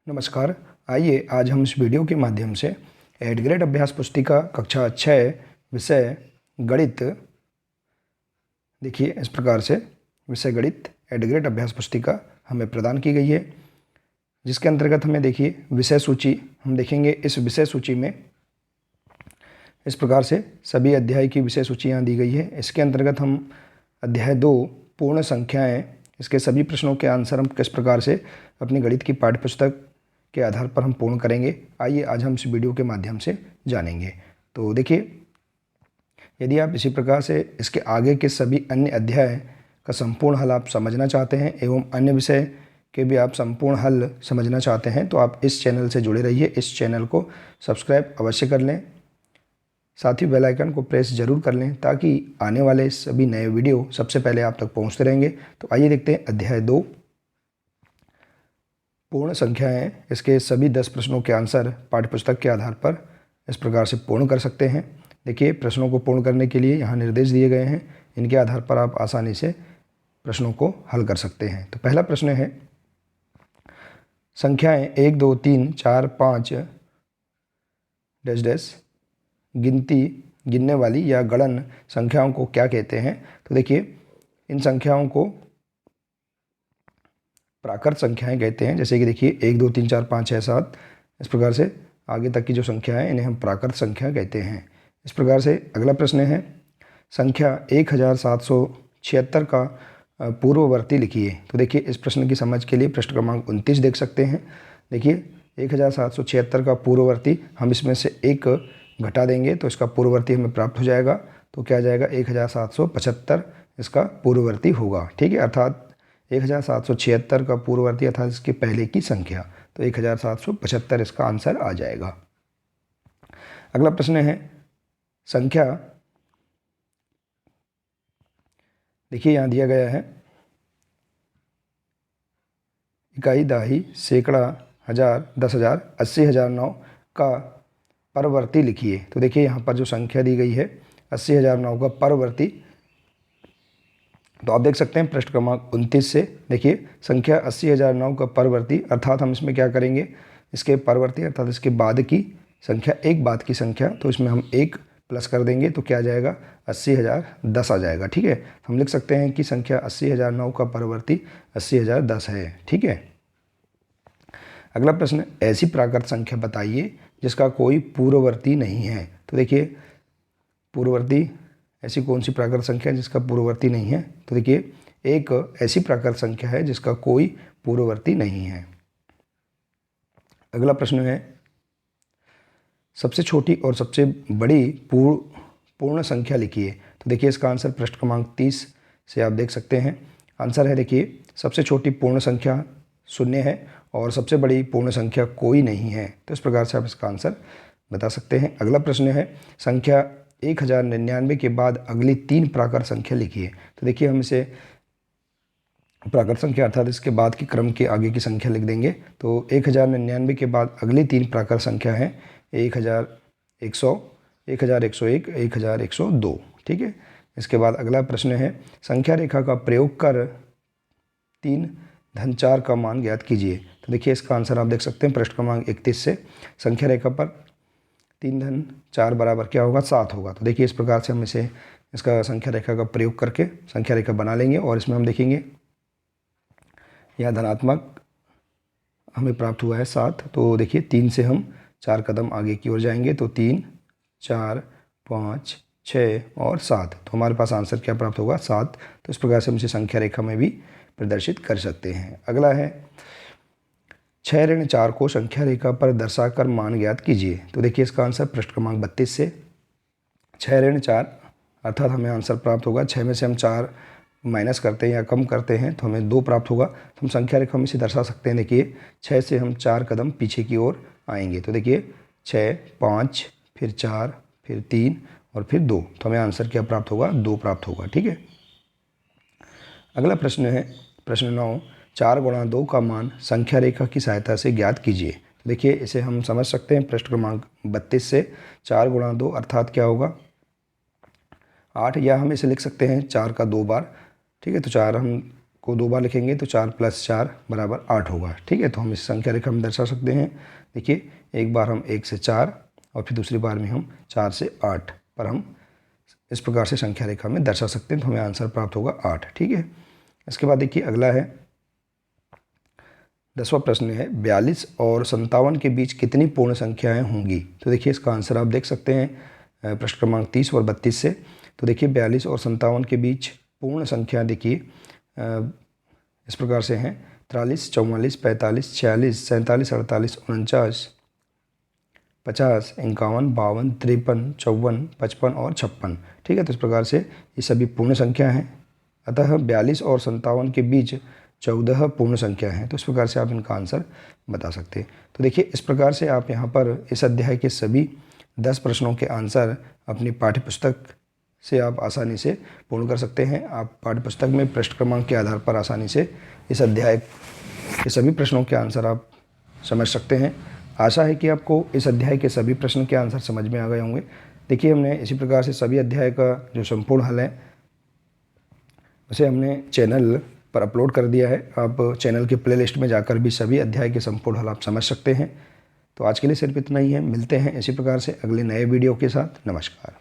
नमस्कार। आइए आज हम इस वीडियो के माध्यम से 8th ग्रेड अभ्यास पुस्तिका कक्षा 6 विषय गणित, देखिए इस प्रकार से विषय गणित 8th ग्रेड अभ्यास पुस्तिका हमें प्रदान की गई है, जिसके अंतर्गत हमें देखिए विषय सूची हम देखेंगे। इस विषय सूची में इस प्रकार से सभी अध्याय की विषय सूची यहाँ दी गई है। इसके अंतर्गत हम अध्याय 2 पूर्ण संख्याएं, इसके सभी प्रश्नों के आंसर हम किस प्रकार से अपनी गणित की पाठ्यपुस्तक के आधार पर हम पूर्ण करेंगे, आइए आज हम इस वीडियो के माध्यम से जानेंगे। तो देखिए, यदि आप इसी प्रकार से इसके आगे के सभी अन्य अध्याय का संपूर्ण हल आप समझना चाहते हैं एवं अन्य विषय के भी आप संपूर्ण हल समझना चाहते हैं, तो आप इस चैनल से जुड़े रहिए। इस चैनल को सब्सक्राइब अवश्य कर लें, साथ ही बेल आइकन को प्रेस जरूर कर लें ताकि आने वाले सभी नए वीडियो सबसे पहले आप तक पहुंचते रहेंगे। तो आइए देखते हैं अध्याय 2 पूर्ण संख्याएं, इसके सभी 10 प्रश्नों के आंसर पाठ्यपुस्तक के आधार पर इस प्रकार से पूर्ण कर सकते हैं। देखिए, प्रश्नों को पूर्ण करने के लिए यहाँ निर्देश दिए गए हैं, इनके आधार पर आप आसानी से प्रश्नों को हल कर सकते हैं। तो पहला प्रश्न है, संख्याएं 1 2 3 4 5 डैश डैश गिनने वाली या गणन संख्याओं को क्या कहते हैं। तो देखिए, इन संख्याओं को प्राकृत संख्याएं कहते हैं। जैसे कि देखिए 1 2 3 4 5 6 7 इस प्रकार से आगे तक की जो संख्या है इन्हें हम प्राकृत संख्या कहते हैं। इस प्रकार से अगला प्रश्न है, संख्या 1776 का पूर्ववर्ती लिखिए। तो देखिए, इस प्रश्न की समझ के लिए पृष्ठ क्रमांक 29 देख सकते हैं। देखिए 1776 का पूर्ववर्ती, हम इसमें से एक घटा देंगे तो इसका पूर्ववर्ती हमें प्राप्त हो जाएगा। तो क्या आ जाएगा, 1775 इसका पूर्ववर्ती होगा। ठीक है, अर्थात 1776 का पूर्ववर्ती अर्थात इसके पहले की संख्या, तो 1775 इसका आंसर आ जाएगा। अगला प्रश्न है, संख्या, देखिए यहाँ दिया गया है इकाई, दहाई, सैकड़ा, हजार, 10,000, 80,000, 9 का परवर्ती लिखिए। तो देखिए यहाँ पर जो संख्या दी गई है 80,000, 9 का परवर्ती, तो आप देख सकते हैं पृष्ठ क्रमांक 29 से। देखिए संख्या 80,000, 9 का परवर्ती अर्थात हम इसमें क्या करेंगे, इसके परवर्ती अर्थात इसके बाद की संख्या, एक बाद की संख्या, तो इसमें हम एक प्लस कर देंगे तो क्या आ जाएगा, 80,010 आ जाएगा। ठीक है, हम लिख सकते हैं कि संख्या 80,009 का परवर्ती 80,010 है। ठीक है, अगला प्रश्न, ऐसी प्राकृत संख्या बताइए जिसका कोई पूर्ववर्ती नहीं है। तो देखिए, पूर्ववर्ती, ऐसी कौन सी प्राकृत संख्या है जिसका पूर्ववर्ती नहीं है। तो देखिए, एक ऐसी प्राकृत संख्या है जिसका कोई पूर्ववर्ती नहीं है। अगला प्रश्न है, सबसे छोटी और सबसे बड़ी पूर्ण संख्या लिखिए। तो देखिए, इसका आंसर पृष्ठ क्रमांक 30 से आप देख सकते हैं। आंसर है, देखिए सबसे छोटी पूर्ण संख्या 0 है और सबसे बड़ी पूर्ण संख्या कोई नहीं है। तो इस प्रकार से आप इसका आंसर बता सकते हैं। अगला प्रश्न है, संख्या 1099 के बाद अगली 3 प्राकृत संख्या लिखिए। तो देखिए, हम इसे प्राकृत संख्या अर्थात इसके बाद के क्रम के आगे की संख्या लिख देंगे। तो 1099 के बाद अगली 3 प्राकृत संख्या है 1100, 1101, 1102। ठीक है, इसके बाद अगला प्रश्न है, संख्या रेखा का प्रयोग कर 3 धन 4 का मान ज्ञात कीजिए। तो देखिए, इसका आंसर आप देख सकते हैं पृष्ठ क्रमांक 31 से। संख्या रेखा पर 3 धन 4 बराबर क्या होगा, 7 होगा। तो देखिए, इस प्रकार से हम इसे, इसका संख्या रेखा का प्रयोग करके संख्या रेखा बना लेंगे और इसमें हम देखेंगे यह धनात्मक हमें प्राप्त हुआ है 7। तो देखिए, 3 से हम 4 कदम आगे की ओर जाएंगे तो 3, 4, 5, 6 और 7, तो हमारे पास आंसर क्या प्राप्त होगा, 7। तो इस प्रकार से हम इसे संख्या रेखा में भी प्रदर्शित कर सकते हैं। अगला है, 6 ऋण 4 को संख्या रेखा पर दर्शाकर मान ज्ञात कीजिए। तो देखिए, इसका आंसर पृष्ठ क्रमांक 32 से। 6 ऋण 4 अर्थात हमें आंसर प्राप्त होगा, 6 में से हम 4 माइनस करते हैं या कम करते हैं तो हमें 2 प्राप्त होगा। तो हम संख्या रेखा में इसे दर्शा सकते हैं। देखिए, 6 से हम 4 कदम पीछे की ओर आएंगे तो देखिए 6, 5, फिर 4, फिर 3 और फिर 2, तो हमें आंसर क्या प्राप्त होगा, 2 प्राप्त होगा। ठीक है, अगला प्रश्न है, प्रश्न 9, 4 गुणा 2 का मान संख्या रेखा की सहायता से ज्ञात कीजिए। तो देखिए, इसे हम समझ सकते हैं पृष्ठ क्रमांक 32 से। 4 गुणा 2 अर्थात क्या होगा, 8, या हम इसे लिख सकते हैं 4 का 2 बार। ठीक है, तो 4 हम को 2 बार लिखेंगे तो 4 + 4 = 8 होगा। ठीक है, तो हम इस संख्या रेखा में दर्शा सकते हैं। देखिए, एक बार हम 1 से 4 और फिर दूसरी बार में हम 4 से 8 पर हम इस प्रकार से संख्या रेखा में दर्शा सकते हैं। तो हमें आंसर प्राप्त होगा 8। ठीक है, इसके बाद देखिए अगला है 10वां प्रश्न है 42 और 57 के बीच कितनी पूर्ण संख्याएं होंगी। तो देखिए इसका आंसर आप देख सकते हैं प्रश्न क्रमांक 30 और 32 से। तो देखिए 42 और 57 के बीच पूर्ण संख्या देखिए इस प्रकार से हैं 43, 44, 45, 46, 47, 48, 49, 50, 51, 52, 53, 54, 55 और 56। ठीक है, तो इस प्रकार से ये सभी पूर्ण संख्या हैं। अतः 42 और 57 के बीच 14 पूर्ण संख्या हैं। तो इस प्रकार से आप इनका आंसर बता सकते हैं। तो देखिए इस प्रकार से आप यहाँ पर इस अध्याय के सभी 10 प्रश्नों के आंसर अपनी पाठ्यपुस्तक से आप आसानी से पूर्ण कर सकते हैं। आप पाठ्यपुस्तक में पृष्ठ क्रमांक के आधार पर आसानी से इस अध्याय के सभी प्रश्नों के आंसर आप समझ सकते हैं। आशा है कि आपको इस अध्याय के सभी प्रश्न के आंसर समझ में आ गए होंगे। देखिए हमने इसी प्रकार से सभी अध्याय का जो संपूर्ण हल है उसे हमने चैनल पर अपलोड कर दिया है। आप चैनल के प्लेलिस्ट में जाकर भी सभी अध्याय के संपूर्ण हल आप समझ सकते हैं। तो आज के लिए सिर्फ इतना ही है। मिलते हैं इसी प्रकार से अगले नए वीडियो के साथ। नमस्कार।